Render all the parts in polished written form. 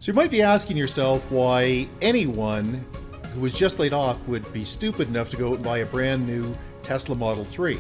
So you might be asking yourself why anyone who was just laid off would be stupid enough to go out and buy a brand new Tesla Model 3.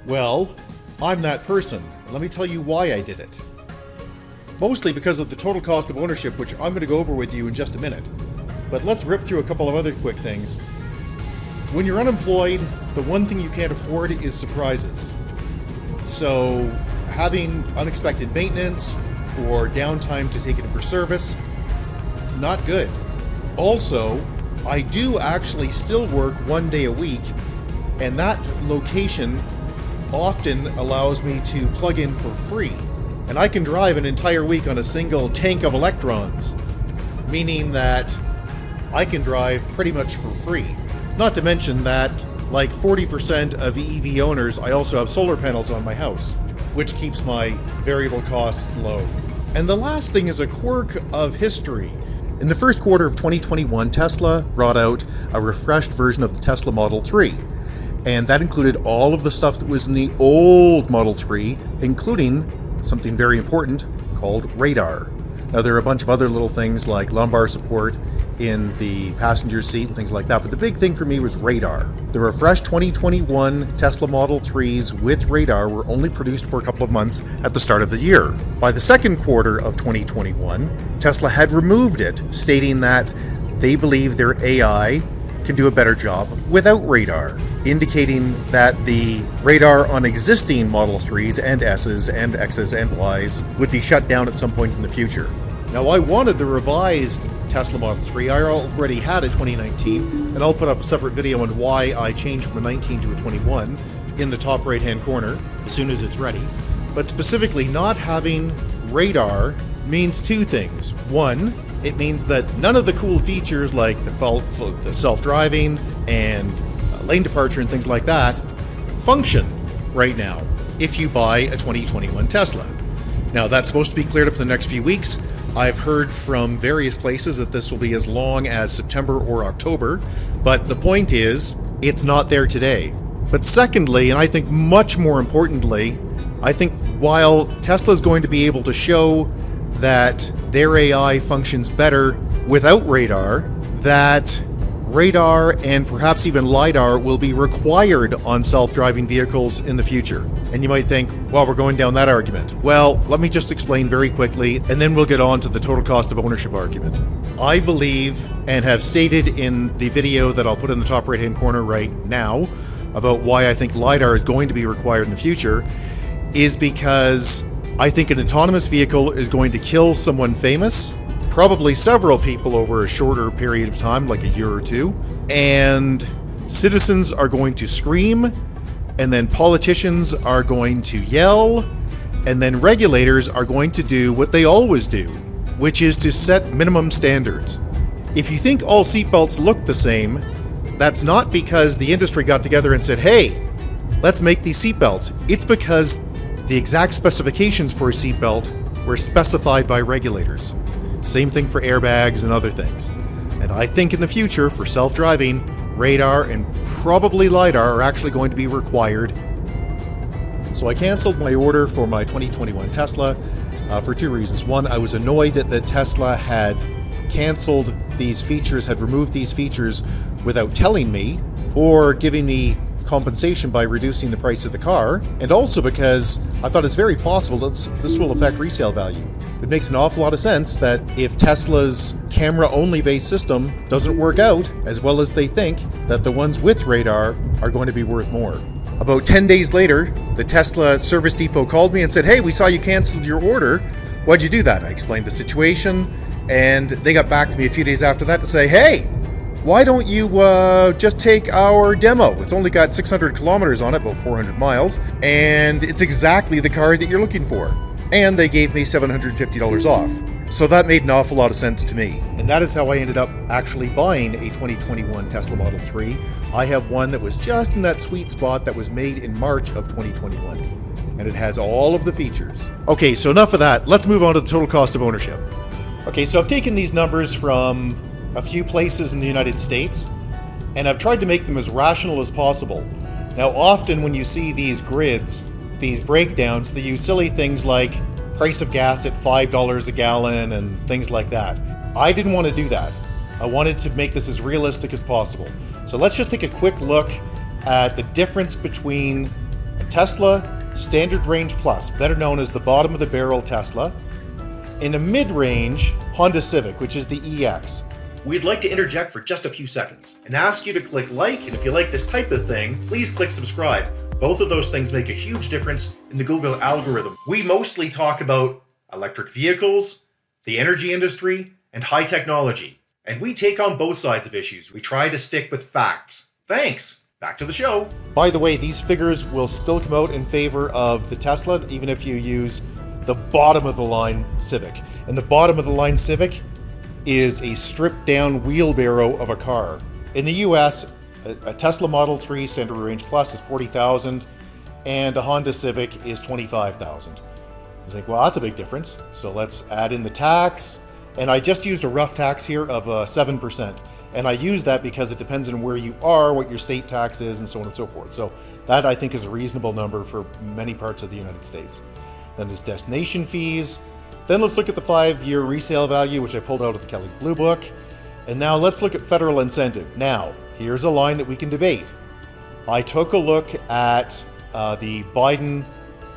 Well, I'm that person. Let me tell you why I did it. Mostly because of the total cost of ownership, which I'm going to go over with you in just a minute. But let's rip through a couple of other quick things. When you're unemployed, the one thing you can't afford is surprises. So having unexpected maintenance or downtime to take it in for service, not good. Also, I do actually still work 1 day a week, and that location often allows me to plug in for free. And I can drive an entire week on a single tank of electrons, meaning that I can drive pretty much for free. Not to mention that, like 40% of EV owners, I also have solar panels on my house, which keeps my variable costs low. And the last thing is a quirk of history. In the first quarter of 2021, Tesla brought out a refreshed version of the Tesla Model 3. And that included all of the stuff that was in the old Model 3, including something very important called radar. Now, there are a bunch of other little things like lumbar support in the passenger seat and things like that, but the big thing for me was radar. The refreshed 2021 Tesla Model 3s with radar were only produced for a couple of months at the start of the year. By the second quarter of 2021, Tesla had removed it, stating that they believe their AI can do a better job without radar, indicating that the radar on existing Model 3s and S's and X's and Y's would be shut down at some point in the future. Now, I wanted the revised Tesla Model 3. I already had a 2019, and I'll put up a separate video on why I changed from a 19 to a 21 in the top right-hand corner as soon as it's ready. But specifically, not having radar means two things. One, it means that none of the cool features like the self-driving and lane departure and things like that function right now if you buy a 2021 Tesla. Now, that's supposed to be cleared up in the next few weeks. I've heard from various places that this will be as long as September or October, but the point is, it's not there today. But secondly, and I think much more importantly, I think while Tesla is going to be able to show that their AI functions better without radar, that radar and perhaps even LiDAR will be required on self-driving vehicles in the future. And you might think, well, we're going down that argument. Well, let me just explain very quickly, and then we'll get on to the total cost of ownership argument. I believe, and have stated in the video that I'll put in the top right-hand corner right now, about why I think LiDAR is going to be required in the future, is because I think an autonomous vehicle is going to kill someone famous, probably several people over a shorter period of time, like a year or two, and citizens are going to scream, and then politicians are going to yell, and then regulators are going to do what they always do, which is to set minimum standards. If you think all seatbelts look the same, that's not because the industry got together and said, hey, let's make these seatbelts. It's because the exact specifications for a seatbelt were specified by regulators. Same thing for airbags and other things. And I think in the future, for self-driving, radar and probably LiDAR are actually going to be required. So I canceled my order for my 2021 Tesla for two reasons. One, I was annoyed that Tesla had canceled these features, had removed these features without telling me or giving me compensation by reducing the price of the car, and also because I thought it's very possible that this will affect resale value. It makes an awful lot of sense that if Tesla's camera-only based system doesn't work out as well as they think, that the ones with radar are going to be worth more. About 10 days later, the Tesla service depot called me and said, hey, we saw you canceled your order. Why'd you do that? I explained the situation, and they got back to me a few days after that to say, hey, why don't you just take our demo? It's only got 600 kilometers on it, about 400 miles, and it's exactly the car that you're looking for. And they gave me $750 off. So that made an awful lot of sense to me. And that is how I ended up actually buying a 2021 Tesla Model 3. I have one that was just in that sweet spot that was made in March of 2021. And it has all of the features. Okay, so enough of that. Let's move on to the total cost of ownership. Okay, so I've taken these numbers from a few places in the United States, and I've tried to make them as rational as possible. Now, often when you see these grids, these breakdowns, they use silly things like price of gas at $5 a gallon and things like that. I didn't want to do that. I wanted to make this as realistic as possible. So let's just take a quick look at the difference between a Tesla Standard Range Plus, better known as the bottom of the barrel Tesla, and a mid-range Honda Civic, which is the EX. We'd like to interject for just a few seconds and ask you to click like, and if you like this type of thing, please click subscribe. Both of those things make a huge difference in the Google algorithm. We mostly talk about electric vehicles, the energy industry, and high technology. And we take on both sides of issues. We try to stick with facts. Thanks. Back to the show. By the way, these figures will still come out in favor of the Tesla, even if you use the bottom of the line Civic. And the bottom of the line Civic is a stripped down wheelbarrow of a car. In the US, a Tesla Model 3 Standard Range Plus is $40,000 and a Honda Civic is $25,000. You think, well, that's a big difference. So let's add in the tax. And I just used a rough tax here of 7%. And I use that because it depends on where you are, what your state tax is, and so on and so forth. So that, I think, is a reasonable number for many parts of the United States. Then there's destination fees. Then let's look at the 5-year resale value, which I pulled out of the Kelley Blue Book. And now let's look at federal incentive. Now, here's a line that we can debate. I took a look at the Biden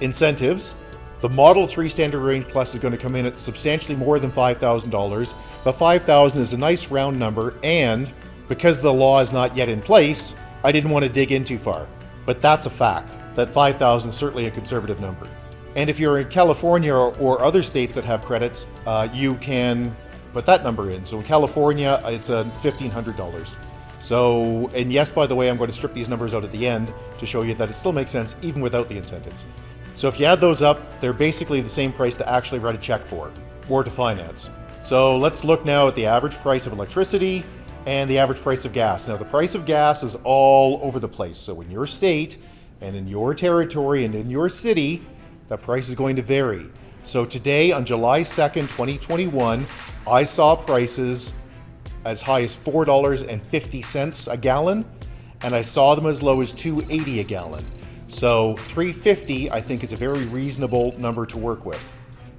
incentives. The Model 3 Standard Range Plus is going to come in at substantially more than $5,000, but $5,000 is a nice round number, and because the law is not yet in place, I didn't want to dig in too far. But that's a fact, that $5,000 is certainly a conservative number. And if you're in California or other states that have credits, you can put that number in. So in California, it's $1,500. So, and yes, by the way, I'm going to strip these numbers out at the end to show you that it still makes sense even without the incentives. So if you add those up, they're basically the same price to actually write a check for, or to finance. So let's look now at the average price of electricity and the average price of gas. Now the price of gas is all over the place. So in your state and in your territory and in your city, that price is going to vary. So today on July 2nd, 2021, I saw prices as high as $4.50 a gallon, and I saw them as low as $2.80 a gallon. So $3.50 I think is a very reasonable number to work with.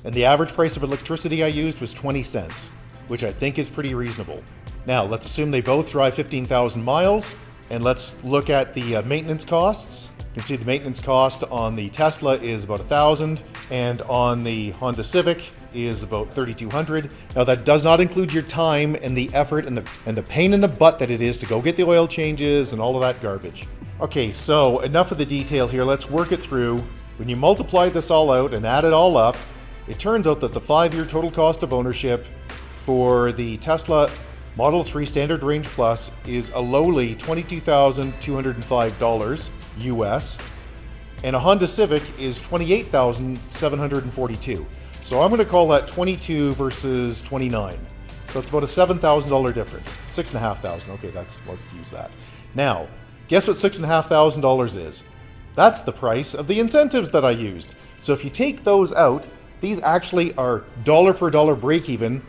And the average price of electricity I used was 20 cents, which I think is pretty reasonable. Now let's assume they both drive 15,000 miles, and let's look at the maintenance costs. You can see the maintenance cost on the Tesla is about $1,000, and on the Honda Civic is about $3,200. Now that does not include your time and the effort and the pain in the butt that it is to go get the oil changes and all of that garbage. Okay, so enough of the detail here. Let's work it through. When you multiply this all out and add it all up, it turns out that the 5-year total cost of ownership for the Tesla Model 3 Standard Range Plus is a lowly $22,205 US, and a Honda Civic is $28,742. So I'm going to call that 22 versus 29. So it's about a $7,000 difference. $6,500. Okay, let's use that. Now, guess what $6,500 is? That's the price of the incentives that I used. So if you take those out, these actually are dollar for dollar break even,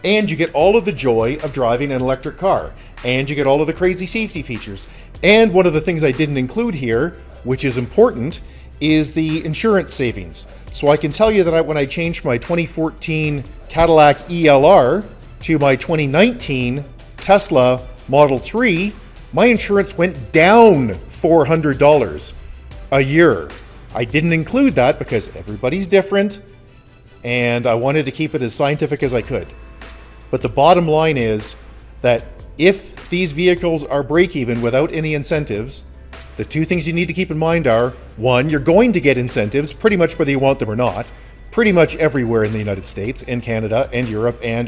and you get all of the joy of driving an electric car, and you get all of the crazy safety features. And one of the things I didn't include here, which is important, is the insurance savings. So I can tell you that when I changed my 2014 Cadillac ELR to my 2019 Tesla Model 3, my insurance went down $400 a year. I didn't include that because everybody's different, and I wanted to keep it as scientific as I could. But the bottom line is that if these vehicles are break-even without any incentives, the two things you need to keep in mind are, one, you're going to get incentives pretty much whether you want them or not, pretty much everywhere in the United States and Canada and Europe and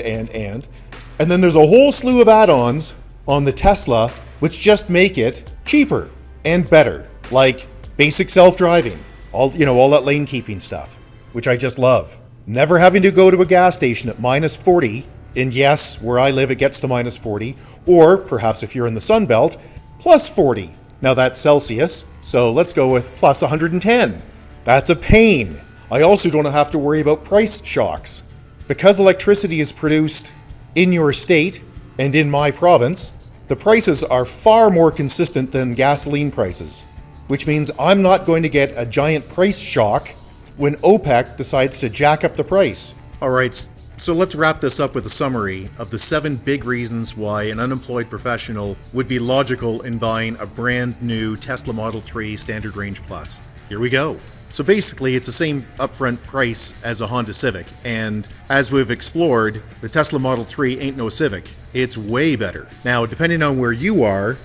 then there's a whole slew of add-ons on the Tesla which just make it cheaper and better, like basic self-driving, all that lane keeping stuff, which I just love. Never having to go to a gas station at minus 40, and yes, where I live it gets to minus 40, or perhaps if you're in the Sun Belt, plus 40. Now that's Celsius, so let's go with plus 110. That's a pain. I also don't have to worry about price shocks. Because electricity is produced in your state and in my province, the prices are far more consistent than gasoline prices, which means I'm not going to get a giant price shock when OPEC decides to jack up the price. Alright, so let's wrap this up with a summary of the 7 big reasons why an unemployed professional would be logical in buying a brand new Tesla Model 3 Standard Range Plus. Here we go. So basically, it's the same upfront price as a Honda Civic, and as we've explored, the Tesla Model 3 ain't no Civic. It's way better. Now, depending on where you are,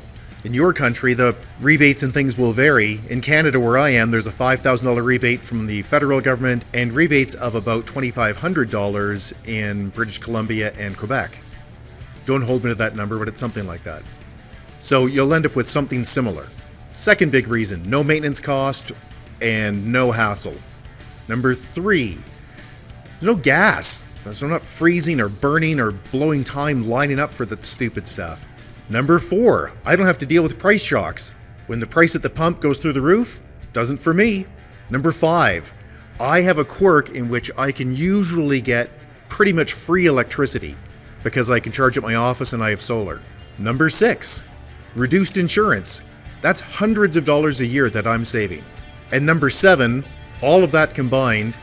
in your country, the rebates and things will vary. In Canada, where I am, there's a $5,000 rebate from the federal government and rebates of about $2,500 in British Columbia and Quebec. Don't hold me to that number, but it's something like that. So you'll end up with something similar. Second big reason, no maintenance cost and no hassle. Number 3, there's no gas. So I'm not freezing or burning or blowing time lining up for that stupid stuff. Number 4, I don't have to deal with price shocks. When the price at the pump goes through the roof, doesn't for me. Number 5, I have a quirk in which I can usually get pretty much free electricity because I can charge at my office and I have solar. Number 6, reduced insurance. That's hundreds of dollars a year that I'm saving. And number 7, all of that combined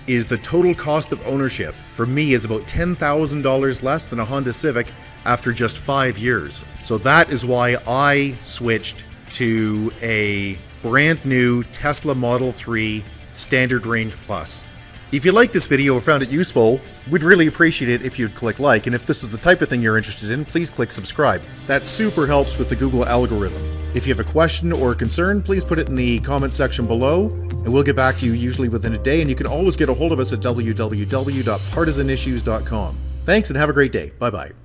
is the total cost of ownership for me is about $10,000 less than a Honda Civic after just 5 years. So that is why I switched to a brand new Tesla Model 3 Standard Range Plus. If you liked this video or found it useful, we'd really appreciate it if you'd click like, and if this is the type of thing you're interested in, please click subscribe. That super helps with the Google algorithm. If you have a question or concern, please put it in the comment section below, and we'll get back to you usually within a day, and you can always get a hold of us at www.partisanissues.com. Thanks and have a great day. Bye-bye.